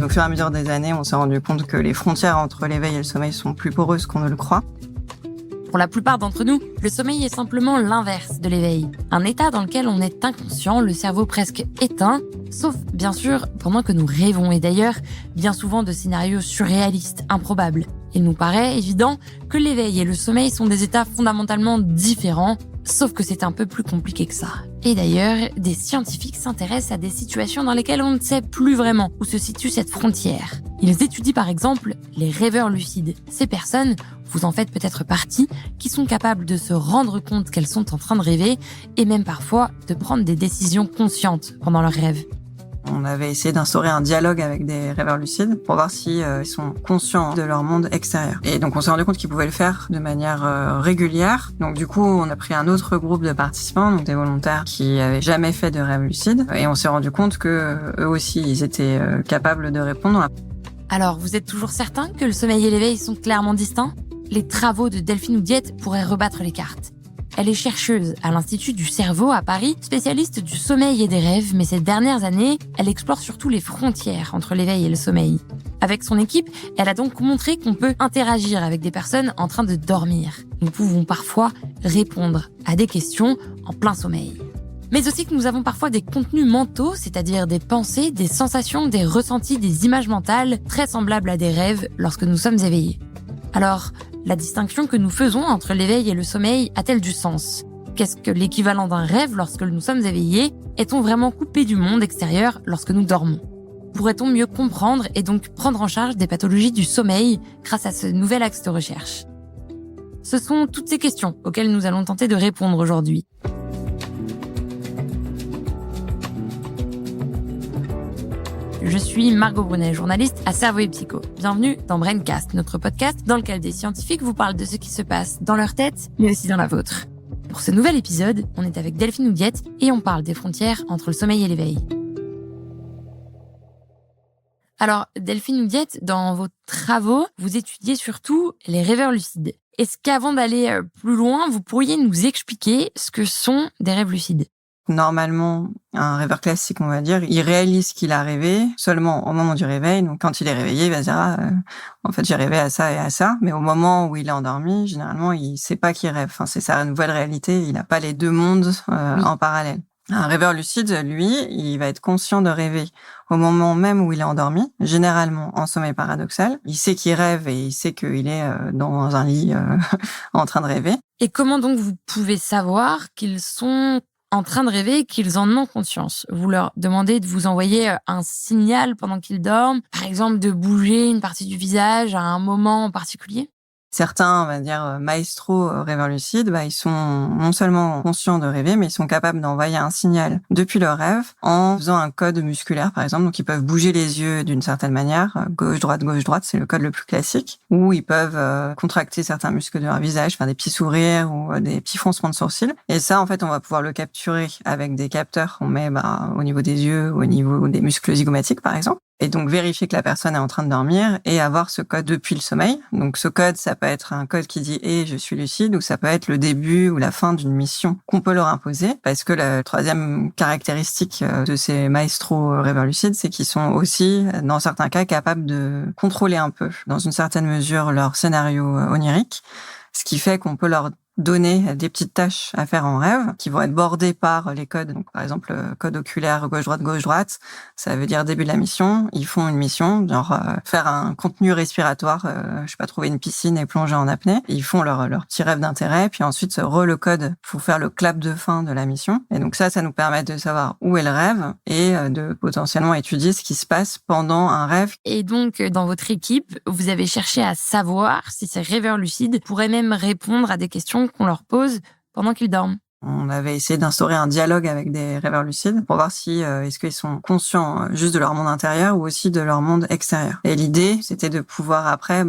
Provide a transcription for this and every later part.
Au fur et à mesure des années, on s'est rendu compte que les frontières entre l'éveil et le sommeil sont plus poreuses qu'on ne le croit. Pour la plupart d'entre nous, le sommeil est simplement l'inverse de l'éveil. Un état dans lequel on est inconscient, le cerveau presque éteint, sauf bien sûr pendant que nous rêvons, et d'ailleurs bien souvent de scénarios surréalistes, improbables. Il nous paraît évident que l'éveil et le sommeil sont des états fondamentalement différents, sauf que c'est un peu plus compliqué que ça. Et d'ailleurs, des scientifiques s'intéressent à des situations dans lesquelles on ne sait plus vraiment où se situe cette frontière. Ils étudient par exemple les rêveurs lucides. Ces personnes, vous en faites peut-être partie, qui sont capables de se rendre compte qu'elles sont en train de rêver et même parfois de prendre des décisions conscientes pendant leurs rêves. On avait essayé d'instaurer un dialogue avec des rêveurs lucides pour voir si ils sont conscients de leur monde extérieur. Et donc on s'est rendu compte qu'ils pouvaient le faire de manière régulière. Donc du coup, on a pris un autre groupe de participants, donc des volontaires qui avaient jamais fait de rêve lucide, et on s'est rendu compte que eux aussi, ils étaient capables de répondre. Alors, vous êtes toujours certain que le sommeil et l'éveil sont clairement distincts ? Les travaux de Delphine Oudiette pourraient rebattre les cartes. Elle est chercheuse à l'Institut du cerveau à Paris, spécialiste du sommeil et des rêves, mais ces dernières années, elle explore surtout les frontières entre l'éveil et le sommeil. Avec son équipe, elle a donc montré qu'on peut interagir avec des personnes en train de dormir. Nous pouvons parfois répondre à des questions en plein sommeil. Mais aussi que nous avons parfois des contenus mentaux, c'est-à-dire des pensées, des sensations, des ressentis, des images mentales, très semblables à des rêves lorsque nous sommes éveillés. Alors, la distinction que nous faisons entre l'éveil et le sommeil a-t-elle du sens ? Qu'est-ce que l'équivalent d'un rêve lorsque nous sommes éveillés ? Est-on vraiment coupé du monde extérieur lorsque nous dormons ? Pourrait-on mieux comprendre et donc prendre en charge des pathologies du sommeil grâce à ce nouvel axe de recherche ? Ce sont toutes ces questions auxquelles nous allons tenter de répondre aujourd'hui. Je suis Margot Brunet, journaliste à Cerveau et Psycho. Bienvenue dans Braincast, notre podcast dans lequel des scientifiques vous parlent de ce qui se passe dans leur tête, mais aussi dans la vôtre. Pour ce nouvel épisode, on est avec Delphine Oudiette et on parle des frontières entre le sommeil et l'éveil. Alors, Delphine Oudiette, dans vos travaux, vous étudiez surtout les rêveurs lucides. Est-ce qu'avant d'aller plus loin, vous pourriez nous expliquer ce que sont des rêves lucides ? Normalement, un rêveur classique, on va dire, il réalise qu'il a rêvé seulement au moment du réveil. Donc, quand il est réveillé, il va se dire en fait, j'ai rêvé à ça et à ça. Mais au moment où il est endormi, généralement, il sait pas qu'il rêve. Enfin, c'est sa nouvelle réalité. Il n'a pas les deux mondes en parallèle. Un rêveur lucide, lui, il va être conscient de rêver au moment même où il est endormi, généralement en sommeil paradoxal. Il sait qu'il rêve et il sait qu'il est dans un lit en train de rêver. Et comment donc vous pouvez savoir qu'ils sont en train de rêver et qu'ils en ont conscience ? Vous leur demandez de vous envoyer un signal pendant qu'ils dorment, par exemple de bouger une partie du visage à un moment en particulier ? Certains, on va dire, maestros rêveurs lucides, ils sont non seulement conscients de rêver, mais ils sont capables d'envoyer un signal depuis leur rêve en faisant un code musculaire, par exemple. Donc, ils peuvent bouger les yeux d'une certaine manière, gauche-droite, c'est le code le plus classique. Ou ils peuvent contracter certains muscles de leur visage, faire des petits sourires ou des petits froncements de sourcils. Et ça, en fait, on va pouvoir le capturer avec des capteurs qu'on met au niveau des yeux, au niveau des muscles zygomatiques, par exemple. Et donc vérifier que la personne est en train de dormir et avoir ce code depuis le sommeil. Donc ce code, ça peut être un code qui dit je suis lucide, ou ça peut être le début ou la fin d'une mission qu'on peut leur imposer, parce que la troisième caractéristique de ces maestros rêveurs lucides, c'est qu'ils sont aussi, dans certains cas, capables de contrôler un peu, dans une certaine mesure, leur scénario onirique, ce qui fait qu'on peut leur donner des petites tâches à faire en rêve qui vont être bordées par les codes. Donc, par exemple, code oculaire gauche-droite, ça veut dire début de la mission. Ils font une mission, genre faire un contenu respiratoire, trouver une piscine et plonger en apnée. Ils font leur petit rêve d'intérêt, puis ensuite le code pour faire le clap de fin de la mission. Et donc ça nous permet de savoir où est le rêve et de potentiellement étudier ce qui se passe pendant un rêve. Et donc, dans votre équipe, vous avez cherché à savoir si ces rêveurs lucides pourraient même répondre à des questions qu'on leur pose pendant qu'ils dorment. On avait essayé d'instaurer un dialogue avec des rêveurs lucides pour voir si est-ce qu'ils sont conscients juste de leur monde intérieur ou aussi de leur monde extérieur. Et l'idée, c'était de pouvoir après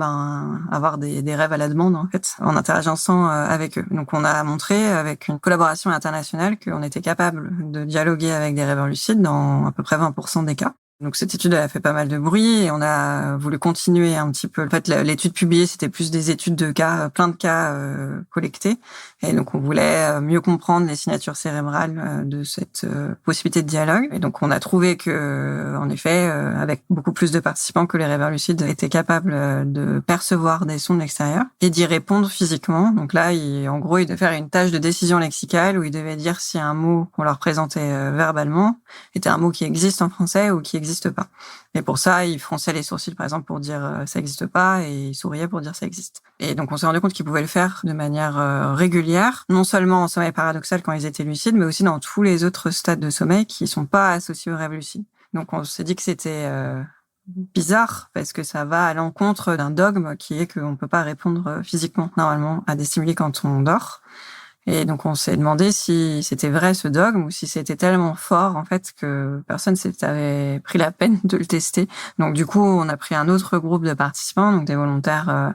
avoir des rêves à la demande, en fait, en interageant avec eux. Donc on a montré avec une collaboration internationale qu'on était capable de dialoguer avec des rêveurs lucides dans à peu près 20% des cas. Donc cette étude elle a fait pas mal de bruit et on a voulu continuer un petit peu. En fait, l'étude publiée, c'était plus des études de cas, plein de cas collectés. Et donc on voulait mieux comprendre les signatures cérébrales de cette possibilité de dialogue. Et donc on a trouvé que, en effet, avec beaucoup plus de participants, que les rêveurs lucides étaient capables de percevoir des sons de l'extérieur et d'y répondre physiquement. Donc là, en gros, ils devaient faire une tâche de décision lexicale où ils devaient dire si un mot qu'on leur présentait verbalement était un mot qui existe en français ou qui existe pas. Et pour ça, ils fronçaient les sourcils, par exemple, pour dire ça existe pas, et ils souriaient pour dire ça existe. Et donc, on s'est rendu compte qu'ils pouvaient le faire de manière régulière, non seulement en sommeil paradoxal quand ils étaient lucides, mais aussi dans tous les autres stades de sommeil qui sont pas associés au rêve lucide. Donc, on s'est dit que c'était bizarre parce que ça va à l'encontre d'un dogme qui est qu'on peut pas répondre physiquement, normalement, à des stimuli quand on dort. Et donc, on s'est demandé si c'était vrai ce dogme ou si c'était tellement fort, en fait, que personne s'avait pris la peine de le tester. Donc, du coup, on a pris un autre groupe de participants, donc des volontaires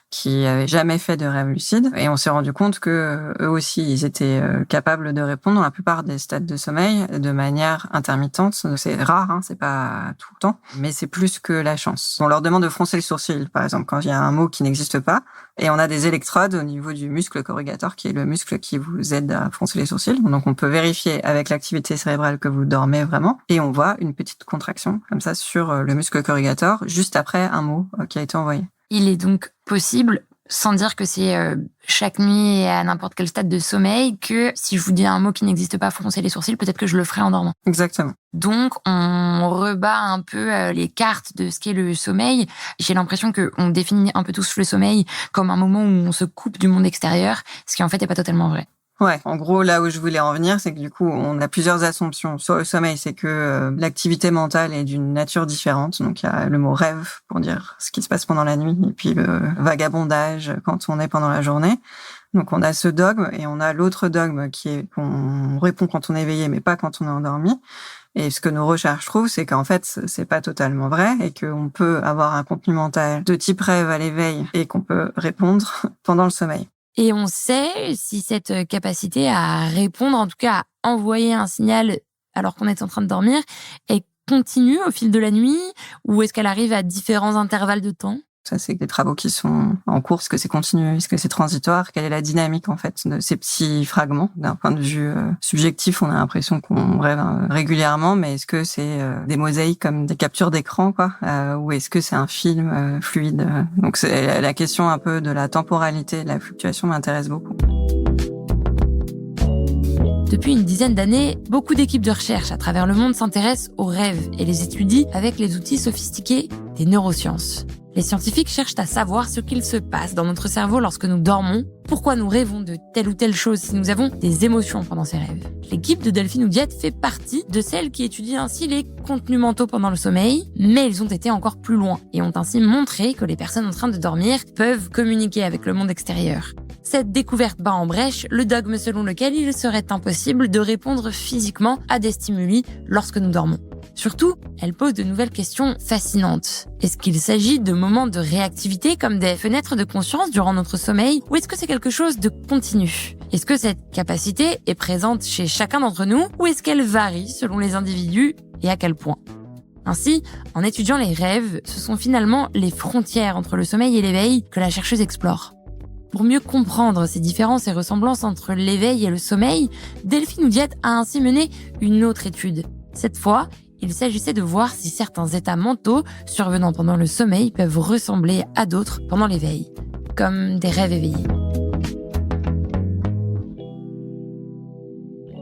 qui avaient jamais fait de rêve lucide. Et on s'est rendu compte que eux aussi, ils étaient capables de répondre dans la plupart des stades de sommeil de manière intermittente. C'est rare, hein, c'est pas tout le temps, mais c'est plus que la chance. On leur demande de froncer le sourcil, par exemple, quand il y a un mot qui n'existe pas. Et on a des électrodes au niveau du muscle corrugateur, qui est le muscle qui vous aide à froncer les sourcils. Donc, on peut vérifier avec l'activité cérébrale que vous dormez vraiment. Et on voit une petite contraction, comme ça, sur le muscle corrugateur, juste après un mot qui a été envoyé. Il est donc possible, sans dire que c'est chaque nuit et à n'importe quel stade de sommeil, que si je vous dis un mot qui n'existe pas, froncer les sourcils, peut-être que je le ferai en dormant. Exactement. Donc, on rebat un peu les cartes de ce qu'est le sommeil. J'ai l'impression qu'on définit un peu tous le sommeil comme un moment où on se coupe du monde extérieur, ce qui en fait n'est pas totalement vrai. Ouais, en gros, là où je voulais en venir, c'est que du coup, on a plusieurs assumptions sur le sommeil. C'est que l'activité mentale est d'une nature différente. Donc, il y a le mot rêve pour dire ce qui se passe pendant la nuit, et puis le vagabondage quand on est pendant la journée. Donc, on a ce dogme et on a l'autre dogme qui est qu'on répond quand on est éveillé, mais pas quand on est endormi. Et ce que nos recherches trouvent, c'est qu'en fait, c'est pas totalement vrai et qu'on peut avoir un contenu mental de type rêve à l'éveil et qu'on peut répondre pendant le sommeil. Et on sait si cette capacité à répondre, en tout cas à envoyer un signal alors qu'on est en train de dormir, est continue au fil de la nuit, ou est-ce qu'elle arrive à différents intervalles de temps ? Ça, c'est des travaux qui sont en cours. Est-ce que c'est continu? Est-ce que c'est transitoire? Quelle est la dynamique, en fait, de ces petits fragments? D'un point de vue subjectif, on a l'impression qu'on rêve régulièrement, mais est-ce que c'est des mosaïques comme des captures d'écran, quoi? Ou est-ce que c'est un film fluide? Donc, c'est la question un peu de la temporalité, de la fluctuation m'intéresse beaucoup. Depuis une dizaine d'années, beaucoup d'équipes de recherche à travers le monde s'intéressent aux rêves et les étudient avec les outils sophistiqués des neurosciences. Les scientifiques cherchent à savoir ce qu'il se passe dans notre cerveau lorsque nous dormons, pourquoi nous rêvons de telle ou telle chose si nous avons des émotions pendant ces rêves. L'équipe de Delphine Oudiette fait partie de celles qui étudient ainsi les contenus mentaux pendant le sommeil, mais ils ont été encore plus loin et ont ainsi montré que les personnes en train de dormir peuvent communiquer avec le monde extérieur. Cette découverte bat en brèche le dogme selon lequel il serait impossible de répondre physiquement à des stimuli lorsque nous dormons. Surtout, elle pose de nouvelles questions fascinantes. Est-ce qu'il s'agit de moments de réactivité comme des fenêtres de conscience durant notre sommeil, ou est-ce que c'est quelque chose de continu ? Est-ce que cette capacité est présente chez chacun d'entre nous, ou est-ce qu'elle varie selon les individus et à quel point ? Ainsi, en étudiant les rêves, ce sont finalement les frontières entre le sommeil et l'éveil que la chercheuse explore. Pour mieux comprendre ces différences et ressemblances entre l'éveil et le sommeil, Delphine Oudiette a ainsi mené une autre étude. Cette fois, il s'agissait de voir si certains états mentaux survenant pendant le sommeil peuvent ressembler à d'autres pendant l'éveil, comme des rêves éveillés.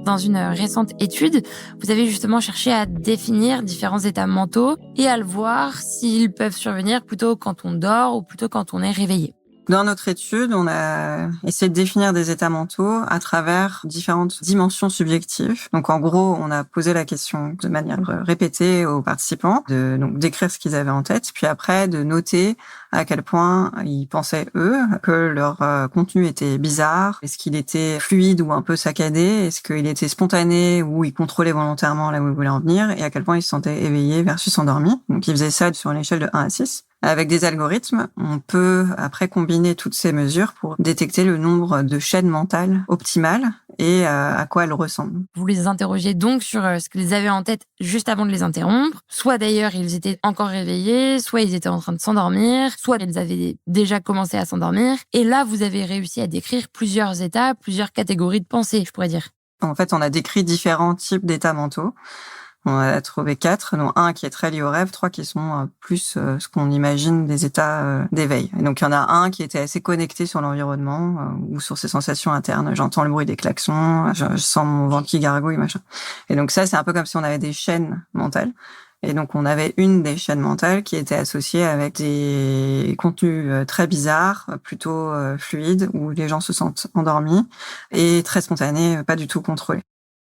Dans une récente étude, vous avez justement cherché à définir différents états mentaux et à le voir s'ils peuvent survenir plutôt quand on dort ou plutôt quand on est réveillé. Dans notre étude, on a essayé de définir des états mentaux à travers différentes dimensions subjectives. Donc, en gros, on a posé la question de manière répétée aux participants, de donc d'écrire ce qu'ils avaient en tête, puis après de noter à quel point ils pensaient, eux, que leur contenu était bizarre. Est-ce qu'il était fluide ou un peu saccadé? Est-ce qu'il était spontané ou ils contrôlaient volontairement là où ils voulaient en venir? Et à quel point ils se sentaient éveillés versus endormis. Donc, ils faisaient ça sur une échelle de 1 à 6. Avec des algorithmes, on peut après combiner toutes ces mesures pour détecter le nombre de chaînes mentales optimales et à quoi elles ressemblent. Vous les interrogez donc sur ce qu'ils avaient en tête juste avant de les interrompre. Soit d'ailleurs ils étaient encore réveillés, soit ils étaient en train de s'endormir, soit ils avaient déjà commencé à s'endormir. Et là, vous avez réussi à décrire plusieurs états, plusieurs catégories de pensée, je pourrais dire. En fait, on a décrit différents types d'états mentaux. On a trouvé 4, dont un qui est très lié au rêve, 3 qui sont plus ce qu'on imagine des états d'éveil. Et donc, il y en a un qui était assez connecté sur l'environnement ou sur ses sensations internes. J'entends le bruit des klaxons, je sens mon ventre qui gargouille, machin. Et donc ça, c'est un peu comme si on avait des chaînes mentales. Et donc, on avait une des chaînes mentales qui était associée avec des contenus très bizarres, plutôt fluides, où les gens se sentent endormis et très spontanés, pas du tout contrôlés.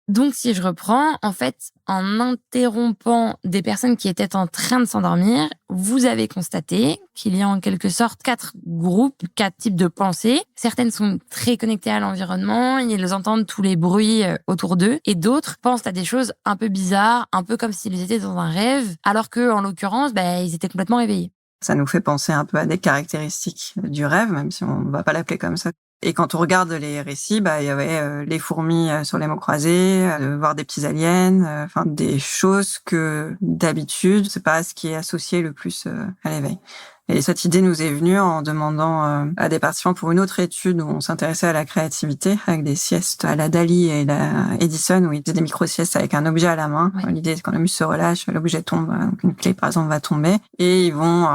Donc, si je reprends, en fait, en interrompant des personnes qui étaient en train de s'endormir, vous avez constaté qu'il y a en quelque sorte 4 groupes, 4 types de pensées. Certaines sont très connectées à l'environnement, ils entendent tous les bruits autour d'eux, et d'autres pensent à des choses un peu bizarres, un peu comme s'ils étaient dans un rêve, alors que, en l'occurrence, ils étaient complètement réveillés. Ça nous fait penser un peu à des caractéristiques du rêve, même si on ne va pas l'appeler comme ça. Et quand on regarde les récits, il y avait les fourmis sur les mots croisés, voir des petits aliens, des choses que d'habitude, c'est pas ce qui est associé le plus à l'éveil. Et cette idée nous est venue en demandant à des participants pour une autre étude où on s'intéressait à la créativité, avec des siestes à la Dali et la Edison, où ils faisaient des micro-siestes avec un objet à la main. Ouais. L'idée, c'est quand la muscle se relâche, l'objet tombe, donc une clé par exemple va tomber, et ils vont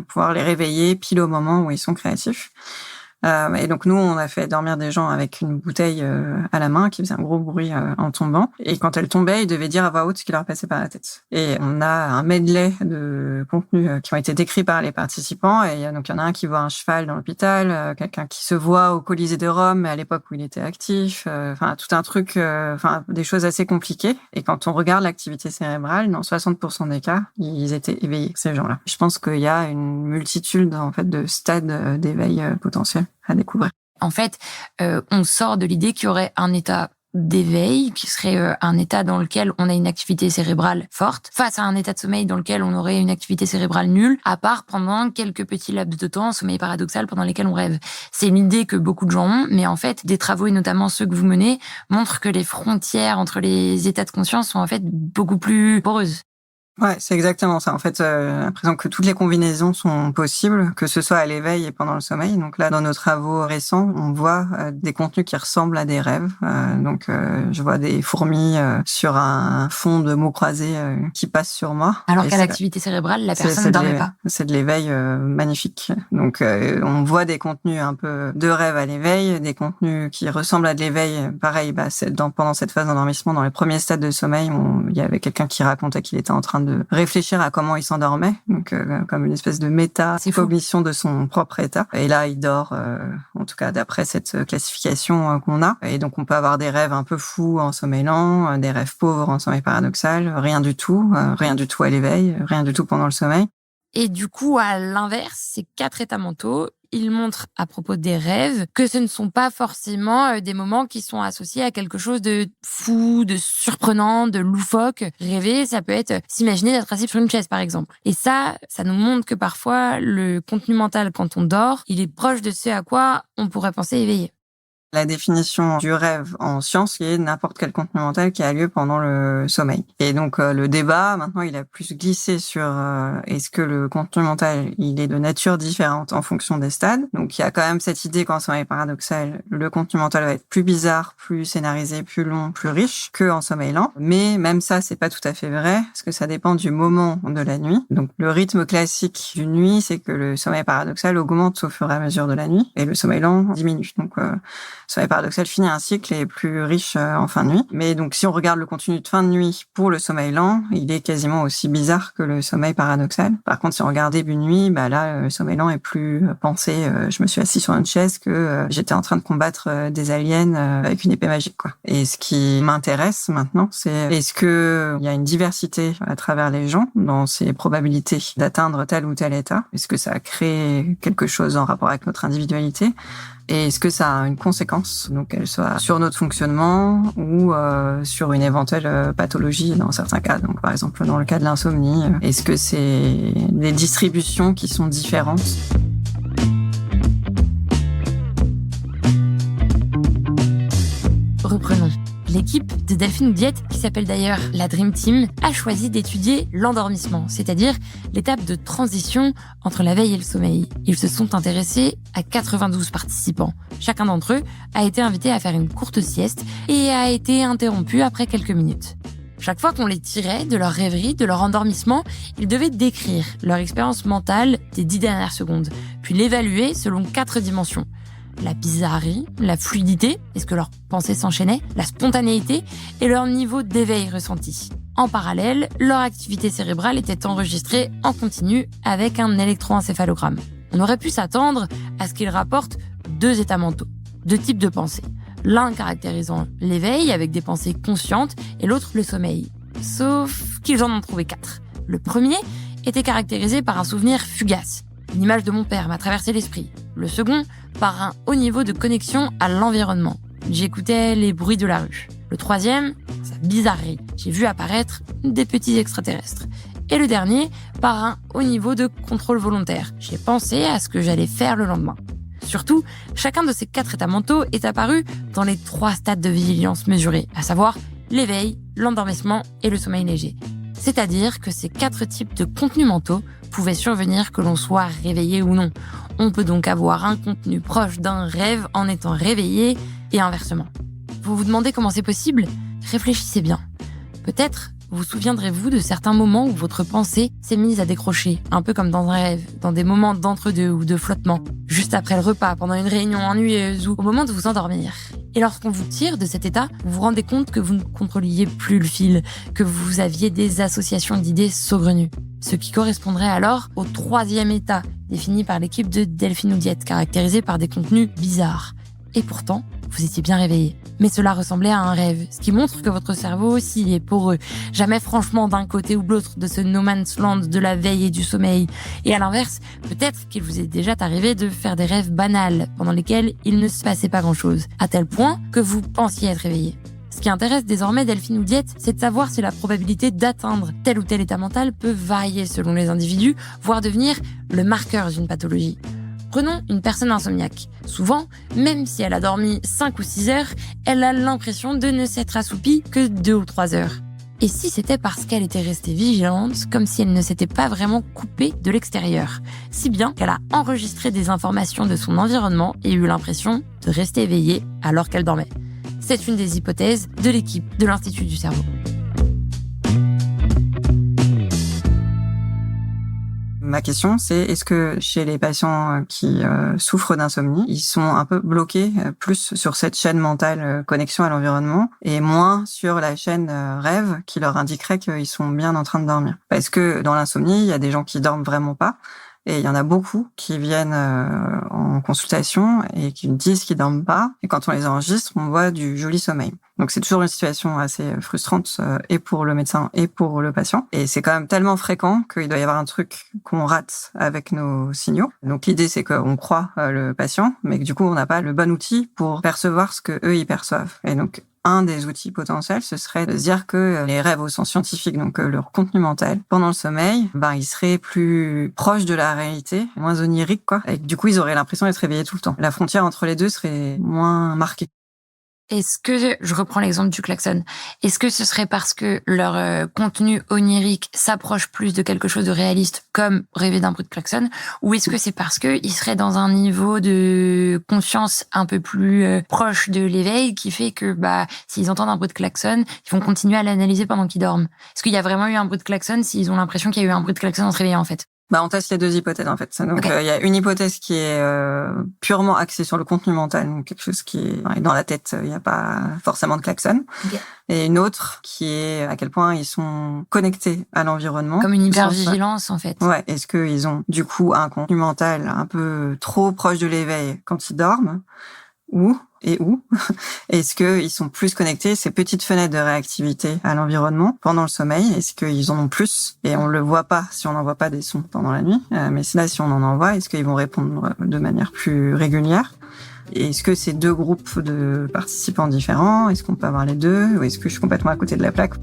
pouvoir les réveiller pile au moment où ils sont créatifs. Et donc nous, on a fait dormir des gens avec une bouteille à la main qui faisait un gros bruit en tombant. Et quand elle tombait, ils devaient dire à voix haute ce qui leur passait par la tête. Et on a un medley de contenus qui ont été décrits par les participants. Et donc il y en a un qui voit un cheval dans l'hôpital, quelqu'un qui se voit au Colisée de Rome, mais à l'époque où il était actif. Tout un truc, des choses assez compliquées. Et quand on regarde l'activité cérébrale, dans 60% des cas, ils étaient éveillés, ces gens-là. Je pense qu'il y a une multitude en fait de stades d'éveil potentiel à découvrir. En fait, on sort de l'idée qu'il y aurait un état d'éveil, qui serait un état dans lequel on a une activité cérébrale forte, face à un état de sommeil dans lequel on aurait une activité cérébrale nulle, à part pendant quelques petits laps de temps, sommeil paradoxal, pendant lesquels on rêve. C'est une idée que beaucoup de gens ont, mais en fait, des travaux, et notamment ceux que vous menez, montrent que les frontières entre les états de conscience sont en fait beaucoup plus poreuses. Ouais, c'est exactement ça. En fait, l'impression que toutes les combinaisons sont possibles, que ce soit à l'éveil et pendant le sommeil. Donc là, dans nos travaux récents, on voit des contenus qui ressemblent à des rêves. Je vois des fourmis sur un fond de mots croisés qui passent sur moi. Alors qu'à l'activité cérébrale, la personne ne dormait pas. C'est de l'éveil magnifique. Donc, on voit des contenus un peu de rêve à l'éveil, des contenus qui ressemblent à de l'éveil. Pareil, pendant cette phase d'endormissement, dans les premiers stades de sommeil, il y avait quelqu'un qui racontait qu'il était en train de réfléchir à comment il s'endormait, donc comme une espèce de méta-cognition de son propre état. Et là, il dort, en tout cas d'après cette classification qu'on a. Et donc, on peut avoir des rêves un peu fous en sommeil lent, des rêves pauvres en sommeil paradoxal, rien du tout à l'éveil, rien du tout pendant le sommeil. Et du coup, à l'inverse, ces 4 états mentaux, ils montrent à propos des rêves que ce ne sont pas forcément des moments qui sont associés à quelque chose de fou, de surprenant, de loufoque. Rêver, ça peut être s'imaginer d'être assis sur une chaise, par exemple. Et ça nous montre que parfois, le contenu mental, quand on dort, il est proche de ce à quoi on pourrait penser éveillé. La définition du rêve en science, c'est n'importe quel contenu mental qui a lieu pendant le sommeil. Et donc, le débat, maintenant, il a plus glissé sur est-ce que le contenu mental, il est de nature différente en fonction des stades. Donc, il y a quand même cette idée qu'en sommeil paradoxal, le contenu mental va être plus bizarre, plus scénarisé, plus long, plus riche que en sommeil lent. Mais même ça, c'est pas tout à fait vrai, parce que ça dépend du moment de la nuit. Donc, le rythme classique d'une nuit, c'est que le sommeil paradoxal augmente au fur et à mesure de la nuit, et le sommeil lent diminue. Donc, sommeil paradoxal finit un cycle et est plus riche en fin de nuit. Mais donc, si on regarde le contenu de fin de nuit pour le sommeil lent, il est quasiment aussi bizarre que le sommeil paradoxal. Par contre, si on regarde début de nuit, là, le sommeil lent est plus pensé. Je me suis assis sur une chaise que j'étais en train de combattre des aliens avec une épée magique, quoi. Et ce qui m'intéresse maintenant, c'est est-ce que il y a une diversité à travers les gens dans ces probabilités d'atteindre tel ou tel état? Est-ce que ça crée quelque chose en rapport avec notre individualité? et est-ce que ça a une conséquence, donc qu'elle soit sur notre fonctionnement ou sur une éventuelle pathologie dans certains cas. Donc par exemple dans le cas de l'insomnie, est-ce que c'est des distributions qui sont différentes? Reprenons. L'équipe de Delphine Oudiette, qui s'appelle d'ailleurs la Dream Team, a choisi d'étudier l'endormissement, c'est-à-dire l'étape de transition entre la veille et le sommeil. Ils se sont intéressés à 92 participants. Chacun d'entre eux a été invité à faire une courte sieste et a été interrompu après quelques minutes. Chaque fois qu'on les tirait de leur rêverie, de leur endormissement, ils devaient décrire leur expérience mentale des 10 dernières secondes, puis l'évaluer selon 4 dimensions. La bizarrerie, la fluidité, est-ce que leurs pensées s'enchaînaient, la spontanéité et leur niveau d'éveil ressenti. En parallèle, leur activité cérébrale était enregistrée en continu avec un électroencéphalogramme. On aurait pu s'attendre à ce qu'ils rapportent 2 états mentaux, 2 types de pensées. L'un caractérisant l'éveil avec des pensées conscientes et l'autre le sommeil. Sauf qu'ils en ont trouvé 4. Le premier était caractérisé par un souvenir fugace. Une image de mon père m'a traversé l'esprit. Le second, par un haut niveau de connexion à l'environnement. J'écoutais les bruits de la rue. Le troisième, sa bizarrerie. J'ai vu apparaître des petits extraterrestres. Et le dernier, par un haut niveau de contrôle volontaire. J'ai pensé à ce que j'allais faire le lendemain. Surtout, chacun de ces 4 états mentaux est apparu dans les 3 stades de vigilance mesurés, à savoir l'éveil, l'endormissement et le sommeil léger. C'est-à-dire que ces 4 types de contenus mentaux pouvaient survenir que l'on soit réveillé ou non. On peut donc avoir un contenu proche d'un rêve en étant réveillé et inversement. Vous vous demandez comment c'est possible ? Réfléchissez bien. Peut-être vous souviendrez-vous de certains moments où votre pensée s'est mise à décrocher, un peu comme dans un rêve, dans des moments d'entre-deux ou de flottement, juste après le repas, pendant une réunion ennuyeuse ou au moment de vous endormir. Et lorsqu'on vous tire de cet état, vous vous rendez compte que vous ne contrôliez plus le fil, que vous aviez des associations d'idées saugrenues. Ce qui correspondrait alors au 3e état, défini par l'équipe de Delphine Oudiette, caractérisé par des contenus bizarres. Et pourtant, vous étiez bien réveillé. Mais cela ressemblait à un rêve, ce qui montre que votre cerveau aussi est poreux. Jamais franchement d'un côté ou de l'autre de ce no man's land de la veille et du sommeil. Et à l'inverse, peut-être qu'il vous est déjà arrivé de faire des rêves banals, pendant lesquels il ne se passait pas grand-chose, à tel point que vous pensiez être réveillé. Ce qui intéresse désormais Delphine Oudiette, c'est de savoir si la probabilité d'atteindre tel ou tel état mental peut varier selon les individus, voire devenir le marqueur d'une pathologie. Prenons une personne insomniaque. Souvent, même si elle a dormi 5 ou 6 heures, elle a l'impression de ne s'être assoupie que 2 ou 3 heures. Et si c'était parce qu'elle était restée vigilante, comme si elle ne s'était pas vraiment coupée de l'extérieur, si bien qu'elle a enregistré des informations de son environnement et eu l'impression de rester éveillée alors qu'elle dormait. C'est une des hypothèses de l'équipe de l'Institut du cerveau. Ma question, c'est est-ce que chez les patients qui souffrent d'insomnie, ils sont un peu bloqués plus sur cette chaîne mentale connexion à l'environnement et moins sur la chaîne rêve qui leur indiquerait qu'ils sont bien en train de dormir? Parce que dans l'insomnie, il y a des gens qui dorment vraiment pas. Et il y en a beaucoup qui viennent en consultation et qui me disent qu'ils dorment pas. Et quand on les enregistre, on voit du joli sommeil. Donc c'est toujours une situation assez frustrante et pour le médecin et pour le patient. Et c'est quand même tellement fréquent qu'il doit y avoir un truc qu'on rate avec nos signaux. Donc l'idée c'est qu'on croit le patient, mais que du coup on n'a pas le bon outil pour percevoir ce que eux ils perçoivent. Et donc un des outils potentiels, ce serait de dire que les rêves au sens scientifique, donc leur contenu mental, pendant le sommeil, ils seraient plus proches de la réalité, moins oniriques, quoi. Et du coup, ils auraient l'impression d'être réveillés tout le temps. La frontière entre les deux serait moins marquée. Est-ce que, je reprends l'exemple du klaxon, est-ce que ce serait parce que leur contenu onirique s'approche plus de quelque chose de réaliste, comme rêver d'un bruit de klaxon, ou est-ce que c'est parce qu'ils seraient dans un niveau de conscience un peu plus proche de l'éveil, qui fait que s'ils entendent un bruit de klaxon, ils vont continuer à l'analyser pendant qu'ils dorment? Est-ce qu'il y a vraiment eu un bruit de klaxon s'ils ont l'impression qu'il y a eu un bruit de klaxon en se réveillant, en fait? On teste les 2 hypothèses, en fait. Donc, il y a une hypothèse qui est purement axée sur le contenu mental, donc quelque chose qui est dans la tête, il n'y a pas forcément de klaxon. Okay. Et une autre qui est à quel point ils sont connectés à l'environnement. Comme une hypervigilance, en fait. Ouais. Est-ce qu'ils ont, du coup, un contenu mental un peu trop proche de l'éveil quand ils dorment? Où est-ce qu'ils sont plus connectés, ces petites fenêtres de réactivité à l'environnement pendant le sommeil? Est-ce qu'ils en ont plus? Et on le voit pas si on n'envoie pas des sons pendant la nuit. Mais là, si on en envoie, est-ce qu'ils vont répondre de manière plus régulière? Est-ce que c'est 2 groupes de participants différents? Est-ce qu'on peut avoir les 2? Ou est-ce que je suis complètement à côté de la plaque?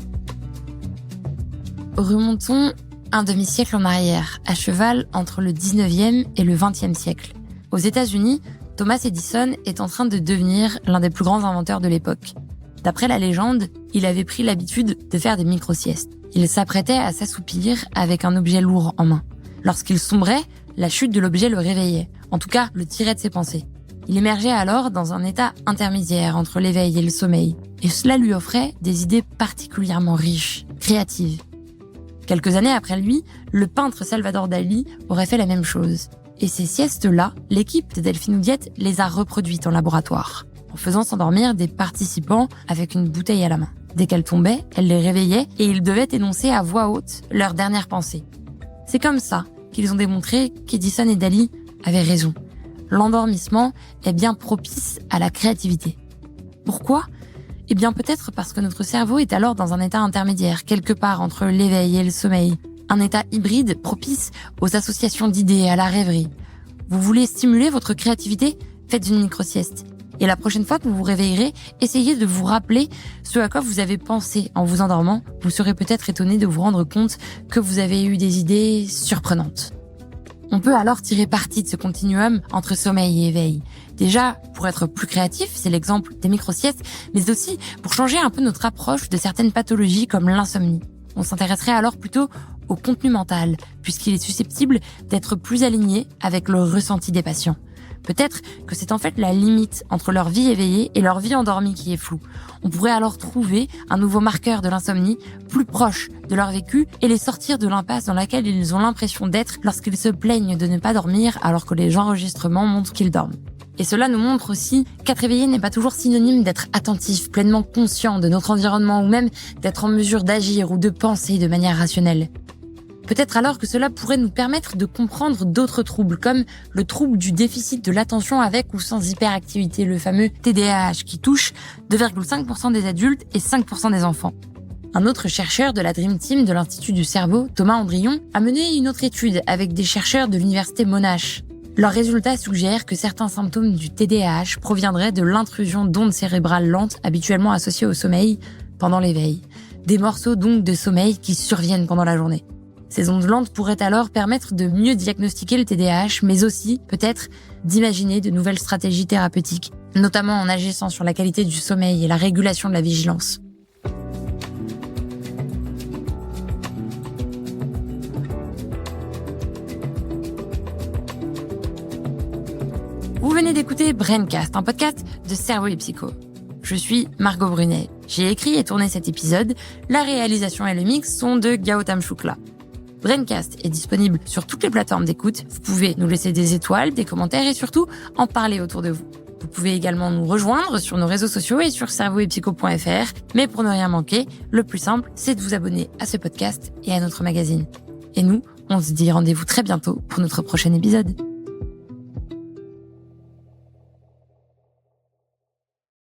Remontons un demi-siècle en arrière, à cheval entre le 19e et le 20e siècle. Aux États-Unis, Thomas Edison est en train de devenir l'un des plus grands inventeurs de l'époque. D'après la légende, il avait pris l'habitude de faire des micro-siestes. Il s'apprêtait à s'assoupir avec un objet lourd en main. Lorsqu'il sombrait, la chute de l'objet le réveillait, en tout cas le tirait de ses pensées. Il émergeait alors dans un état intermédiaire entre l'éveil et le sommeil, et cela lui offrait des idées particulièrement riches, créatives. Quelques années après lui, le peintre Salvador Dali aurait fait la même chose. Et ces siestes-là, l'équipe de Delphine Oudiette les a reproduites en laboratoire, en faisant s'endormir des participants avec une bouteille à la main. Dès qu'elle tombait, elle les réveillait et ils devaient énoncer à voix haute leurs dernières pensées. C'est comme ça qu'ils ont démontré qu'Edison et Dali avaient raison. L'endormissement est bien propice à la créativité. Pourquoi ? Eh bien peut-être parce que notre cerveau est alors dans un état intermédiaire, quelque part entre l'éveil et le sommeil. Un état hybride propice aux associations d'idées, à la rêverie. Vous voulez stimuler votre créativité ? Faites une micro-sieste. Et la prochaine fois que vous vous réveillerez, essayez de vous rappeler ce à quoi vous avez pensé en vous endormant. Vous serez peut-être étonné de vous rendre compte que vous avez eu des idées surprenantes. On peut alors tirer parti de ce continuum entre sommeil et éveil. Déjà, pour être plus créatif, c'est l'exemple des micro-siestes, mais aussi pour changer un peu notre approche de certaines pathologies comme l'insomnie. On s'intéresserait alors plutôt au contenu mental, puisqu'il est susceptible d'être plus aligné avec le ressenti des patients. Peut-être que c'est en fait la limite entre leur vie éveillée et leur vie endormie qui est floue. On pourrait alors trouver un nouveau marqueur de l'insomnie plus proche de leur vécu et les sortir de l'impasse dans laquelle ils ont l'impression d'être lorsqu'ils se plaignent de ne pas dormir alors que les enregistrements montrent qu'ils dorment. Et cela nous montre aussi qu'être éveillé n'est pas toujours synonyme d'être attentif, pleinement conscient de notre environnement ou même d'être en mesure d'agir ou de penser de manière rationnelle. Peut-être alors que cela pourrait nous permettre de comprendre d'autres troubles, comme le trouble du déficit de l'attention avec ou sans hyperactivité, le fameux TDAH, qui touche 2,5% des adultes et 5% des enfants. Un autre chercheur de la Dream Team de l'Institut du cerveau, Thomas Andrion, a mené une autre étude avec des chercheurs de l'université Monash. Leurs résultats suggèrent que certains symptômes du TDAH proviendraient de l'intrusion d'ondes cérébrales lentes habituellement associées au sommeil pendant l'éveil. Des morceaux donc de sommeil qui surviennent pendant la journée. Ces ondes lentes pourraient alors permettre de mieux diagnostiquer le TDAH, mais aussi, peut-être, d'imaginer de nouvelles stratégies thérapeutiques, notamment en agissant sur la qualité du sommeil et la régulation de la vigilance. Vous venez d'écouter Braincast, un podcast de Cerveau et Psycho. Je suis Margot Brunet. J'ai écrit et tourné cet épisode. La réalisation et le mix sont de Gautam Shukla. Braincast est disponible sur toutes les plateformes d'écoute. Vous pouvez nous laisser des étoiles, des commentaires et surtout en parler autour de vous. Vous pouvez également nous rejoindre sur nos réseaux sociaux et sur cerveauetpsycho.fr. Mais pour ne rien manquer, le plus simple, c'est de vous abonner à ce podcast et à notre magazine. Et nous, on se dit rendez-vous très bientôt pour notre prochain épisode.